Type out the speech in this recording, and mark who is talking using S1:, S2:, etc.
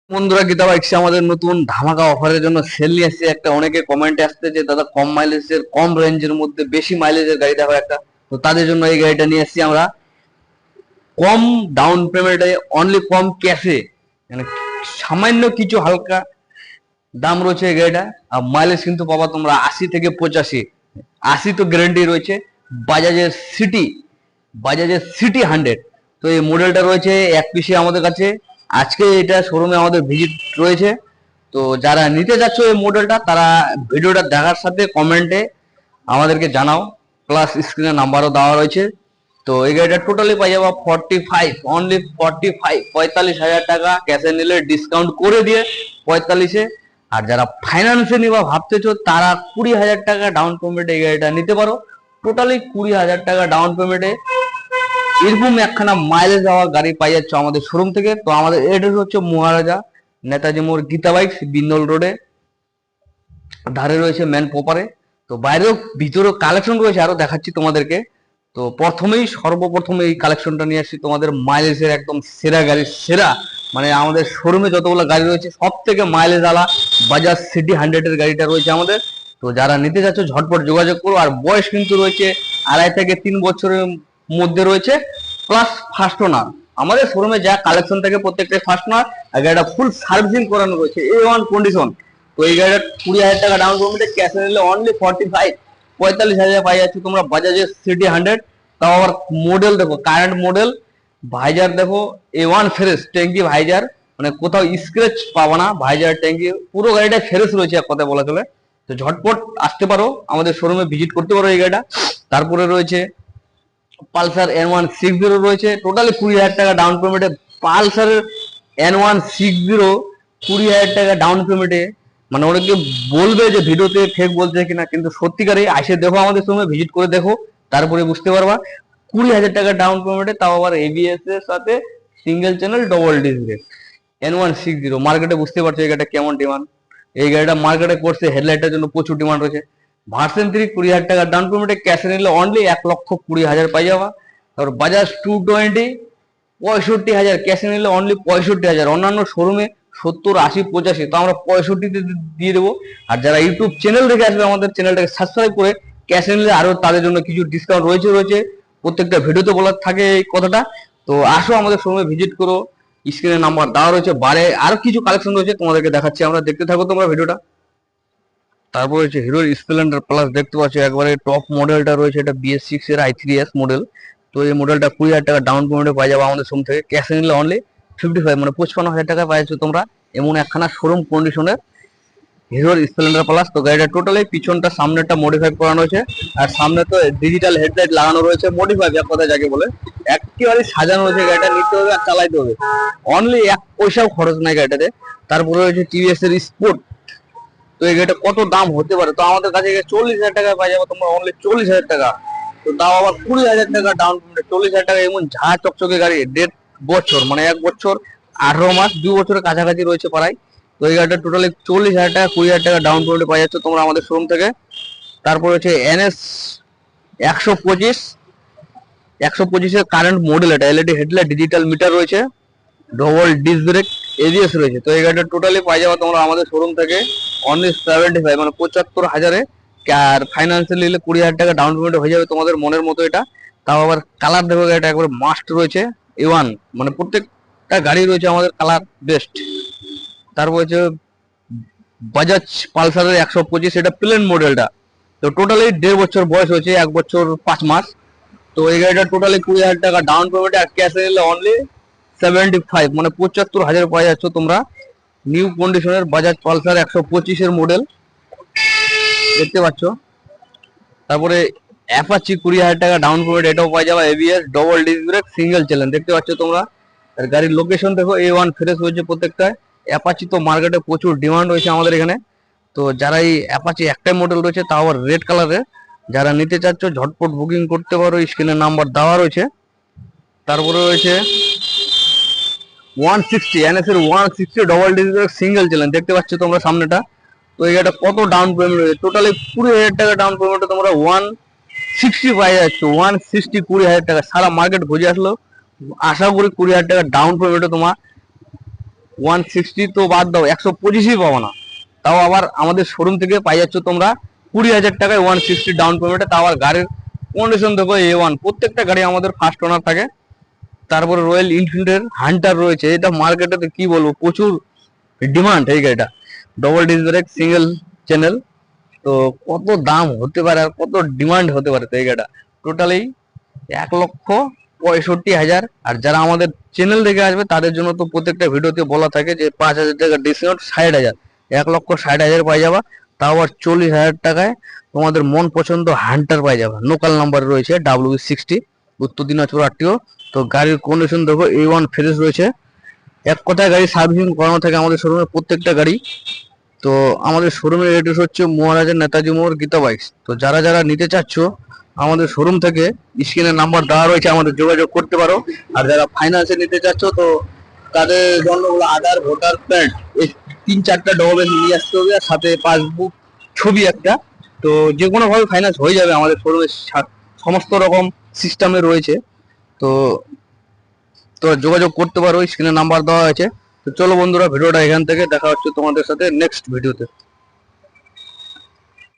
S1: বন্ধুরা, গীতা বাইকসে আমাদের নতুন ধামাকা অফারের জন্য সেল নিয়ে এসেছে। একটা অনেকে কমেন্টে আসছে যে দাদা কম মাইলেজের কম রেঞ্জের মধ্যে বেশি মাইলেজের গাড়ি দেখো একটা। তো তাদের জন্য এই গাড়িটা নিয়ে এসেছি আমরা কম ডাউন পেমেন্টে, অনলি কম ক্যাশে, মানে সামান্য কিছু হালকা দাম রয়েছে এই গাড়িটা। আর মাইলেজ কিন্তু পাবা তোমরা 80 থেকে 85। 80 তো গ্যারান্টি রয়েছে। বাজাজের সিটি, বাজাজের সিটি 100। তো এই মডেলটা রয়েছে এক পিসে আমাদের কাছে। আজকে এটা শোরুমে আমাদের ভিজিট রয়েছে। তো যারা নিতে যাচ্ছ এই মডেলটা, তারা ভিডিওটা দেখার সাথে কমেন্টে আমাদেরকে জানাও, প্লাস স্ক্রিনে নাম্বারও দেওয়া রয়েছে। তো এই গাড়িটা টোটালি পাই যাবো 45, অনলি 45, 45,000 টাকা ক্যাশে নিলে ডিসকাউন্ট করে দিয়ে 45-এ। আর যারা ফাইন্যান্সে নিবা ভাবতেছো, তারা 20,000 টাকা ডাউন পেমেন্টে এই গাড়িটা নিতে পারো। টোটালি 20,000 টাকা ডাউন পেমেন্টে এরকম একখানা মাইলেজ যাওয়া গাড়ি পাই যাচ্ছে আমাদের শোরুম থেকে। তো আমাদের এড্রেস হচ্ছে মহারাজা নেতাজি মোড়, গীতা বাইকস, বিন্দল রোডে ধারে রয়েছে মেন প্রপারে। তো বাইরেও ভিতরেও কালেকশন রয়েছে, আরো দেখাচ্ছি তোমাদেরকে। তো সর্বপ্রথমে এই কালেকশনটা নিয়ে আসছি তোমাদের মাইলেজের একদম সেরা গাড়ি, সেরা মানে আমাদের শোরুমে যতগুলো গাড়ি রয়েছে সব থেকে মাইলেজ আলা বাজাজ সিটি 100 এর গাড়িটা রয়েছে আমাদের। তো যারা নিতে চাচ্ছ ঝটপট যোগাযোগ করো। আর বয়স কিন্তু রয়েছে 2.5 থেকে 3 বছরের মধ্যে রয়েছে, প্লাস ফার্স্ট ওনার। আমাদের শোরুমে যা কালেকশন থাকে প্রত্যেকটা ফার্স্ট ওনার। আর গাড়িটা ফুল সার্ভিসিং করানো রয়েছে, A1 কন্ডিশন। তো এই গাড়িটা 20,000 টাকা ডাউন পেমেন্টে ক্যাশে নিলে অনলি 45, 45,000 পাই যাচ্ছে তোমরা বাজাজের সিটি 100। তাও আবার মডেল দেখো, কারেন্ট মডেল। ভাইজার দেখো A1 ফ্রেশ ট্যাঙ্কি ভাইজার, মানে কোথাও স্ক্র্যাচ পাবো না। ভাইজার ট্যাঙ্কি পুরো গাড়িটা ফ্রেশ রয়েছে এক কথায় বলা চলে। তো ঝটপট আসতে পারো, আমাদের শোরুমে ভিজিট করতে পারো এই গাড়িটা। তারপরে রয়েছে পালসার N160 রয়েছে, টোটালি 20,000 টাকা ডাউন পেমেন্টে। পালসারের N160 20,000 টাকা ডাউন পেমেন্টে। মানে অনেকে বলবে যে ভিডিওতে ফেক বলছে কিনা, কিন্তু সত্যিকারে আসে দেখো, আমাদের সঙ্গে ভিজিট করে দেখো, তারপরে বুঝতে পারবা। 20,000 টাকা ডাউন পেমেন্টে, তাও আবার ABS এর সাথে single channel double disc brake. N160 মার্কেটে বুঝতে পারছো এই গাড়িটা কেমন ডিমান্ড। এই গাড়িটা মার্কেটে করছে, হেডলাইটের জন্য প্রচুর ডিমান্ড রয়েছে। ভার্সন 3 20,000 টাকা ডাউন পেমেন্টে ক্যাশে নিলে অনলি 1,20,000 পাই যাবা। তারপর বাজাজ 220 65,000 ক্যাশে নিলে অনলি 65,000। অন্যান্য শোরুমে 70, 80, 85, তো আমরা 65-তে দিয়ে দেবো। আর যারা ইউটিউব চ্যানেল দেখে আসবে, আমাদের চ্যানেলটাকে সাবস্ক্রাইব করে ক্যাশে নিলে আরো তাদের জন্য কিছু ডিসকাউন্ট রয়েছে। প্রত্যেকটা ভিডিওতে বলার থাকে এই কথাটা। তো আসো আমাদের শোরুমে ভিজিট করো, স্ক্রিনে নাম্বার দেওয়া রয়েছে। বারে আরো কিছু কালেকশন রয়েছে, তোমাদেরকে দেখাচ্ছি আমরা, দেখতে থাকো তোমরা ভিডিওটা। তারপর হচ্ছে হিরোর স্প্লেন্ডার প্লাস, দেখতে পাচ্ছ একবারে টপ মডেলটা রয়েছে। এটা BS6 এর i3s মডেল। তো এই মডেলটা 20,000 টাকা ডাউন পেমেন্টে পাই যাবে আমাদের শোরুম থেকে। ক্যাশে নিলে অনলি 55, মানে 55,000 টাকা পাইছো তোমরা এমন একখানা শোরুম কন্ডিশনের হিরোর স্প্লেন্ডার প্লাস। তো গাড়িটা টোটালি পিছনটা সামনেটা মডিফাই করানো হয়েছে। আর সামনে তো ডিজিটাল হেডলাইট লাগানো রয়েছে, মডিফাই এক কথা যাকে বলে। একেবারে সাজানো রয়েছে, গাড়িটা নিতে হবে আর চালাইতে হবে, অনলি 1 পয়সাও খরচ নাই গাড়িটাতে। তারপরে রয়েছে TVS এর স্পোর্ট। তো এই গাড়িটা কত দাম হতে পারে, তো আমাদের কাছে 40,000 টাকায় পাই যাবে তোমরা, অনলি 40,000 টাকা। তো তাও আবার 20,000 টাকা ডাউন পেমেন্ট, 40,000 টাকা এমন ঝাঁ চকচকে গাড়ি। 1.5 বছর, মানে 1 বছর 18 মাস, 2 বছরের কাছাকাছি রয়েছে প্রায়। তো এই গাড়িটা টোটালি 40,000 টাকা, 20,000 টাকা ডাউন পেমেন্টে পাই যাচ্ছ তোমরা আমাদের শোরুম থেকে। তারপর হচ্ছে NS 125, 125-এর কারেন্ট মডেল। এটা LED হেডলাইট, ডিজিটাল মিটার রয়েছে, ডবল ডিস্ক ব্রেক, ABS রয়েছে। তো এই গাড়িটা টোটালি পাই যাবে তোমরা আমাদের শোরুম থেকে অনলি 75, মানে 75,000-এ। আর ফাইন্যান্সিয়াল নিলে 20,000 টাকা ডাউন পেমেন্ট হয়ে যাবে তোমাদের মনের মতো এটা। তাও আবার কালার দেখো, এটা একবার মাস্ট রয়েছে A1, মানে প্রত্যেকটা গাড়ি রয়েছে আমাদের কালার বেস্ট। তারপর হচ্ছে বাজাজ পালসারের 125, এটা প্লেন মডেলটা। তো টোটালি 1.5 বছর বয়স হয়েছে, 1 বছর 5 মাস। তো এই গাড়িটা টোটালি 20,000 টাকা ডাউন পেমেন্টে, আর ক্যাশে নিলে অনলি 75, মানে 75,000 পাওয়া যাচ্ছে তোমরা নিউ কন্ডিশনের বাজাজ পালসার 125-এর মডেল, দেখতে পাচ্ছ। তারপরে অ্যাপাচি 20,000 টাকা ডাউন পেমেন্ট, এটাও পাওয়া যাবে। ABS double disc brake single channel, দেখতে পাচ্ছ তোমরা। আর গাড়ির লোকেশন দেখো, A1 ফ্রেশ হয়েছে প্রত্যেকটা। অ্যাপাচি তো মার্কেটে প্রচুর ডিমান্ড রয়েছে আমাদের এখানে। তো যারা এই অ্যাপাচি একটাই মডেল রয়েছে, তাও আবার রেড কালারের, যারা নিতে চাচ্ছ ঝটপট বুকিং করতে পারো, স্ক্রিনে নাম্বার দেওয়া রয়েছে। তারপরে রয়েছে 160, NS এর 160 ডবল ডিস্ক সিঙ্গেল চ্যানেল, দেখতে পাচ্ছ তোমরা সামনেটা। তো এই গাড়িটা কত ডাউন পেমেন্ট রয়েছে, টোটালি 20,000 টাকা ডাউন পেমেন্টে তোমরা 160 পাই যাচ্ছ। 160, 20,000 টাকা। সারা মার্কেট ঘুরে আসলো, আশা করি 20,000 টাকা ডাউন পেমেন্টে তোমার 160 তো বাদ দাও, 125ই পাবো না। তাও আবার আমাদের শোরুম থেকে পাই যাচ্ছ তোমরা 20,000 টাকায় 160 ডাউন পেমেন্টে। তাও আবার গাড়ির কন্ডিশন দেখো A1, প্রত্যেকটা গাড়ি আমাদের ফার্স্ট ওনার থাকে। তারপরে রয়্যাল এনফিল্ডের হান্টার রয়েছে, এটা মার্কেটে কি বলবো প্রচুর ডিমান্ড এই গাড়িটা। Double disc brake, single channel. তো কত দাম হতে পারে আর কত ডিমান্ড হতে পারে তো এই গাড়িটা, টোটালি 1,65,000। আর যারা আমাদের চ্যানেল দেখে আসবে তাদের জন্য তো প্রত্যেকটা ভিডিওতে বলা থাকে যে 5,000 টাকা ডিসকাউন্ট, 60,000, 1,60,000 পাই যাবা। তাও আবার 40,000 টাকায় তোমাদের মন পছন্দ হান্টার পাই যাবে। লোকাল নাম্বার রয়েছে W60, উত্তর দিনাজপুর RTO। তো গাড়ির কন্ডিশন দেখো A1 ফ্রেশ রয়েছে। এক কথায় গাড়ি সার্ভিসিং করানো থাকে আমাদের শোরুমে প্রত্যেকটা গাড়ি। তো আমাদের শোরুমের অ্যাড্রেস হচ্ছে মহারাজা নেতাজি মোড়, গীতা বাইকস। তো যারা যারা নিতে চাচ্ছ আমাদের শোরুম থেকে স্ক্রিনে নাম্বার দেওয়া রয়েছে, আমাদের যোগাযোগ করতে পারো। আর যারা ফাইন্যান্সে নিতে চাচ্ছ তো তাদের জন্য হলো আধার, ভোটার কার্ড, এই 3-4টা ডকুমেন্ট নিয়ে আসতে হবে, আর সাথে পাসবুক ছবি একটা। তো যে কোনো ভাবে ফাইন্যান্স হয়ে যাবে, আমাদের শোরুমে সমস্ত রকম সিস্টেমে রয়েছে। তো তোমরা যোগাযোগ করতে পারো, স্ক্রিনে নাম্বার দেওয়া আছে। তো চলো বন্ধুরা, ভিডিওটা এখান থেকে দেখা হচ্ছে তোমাদের সাথে নেক্সট ভিডিওতে।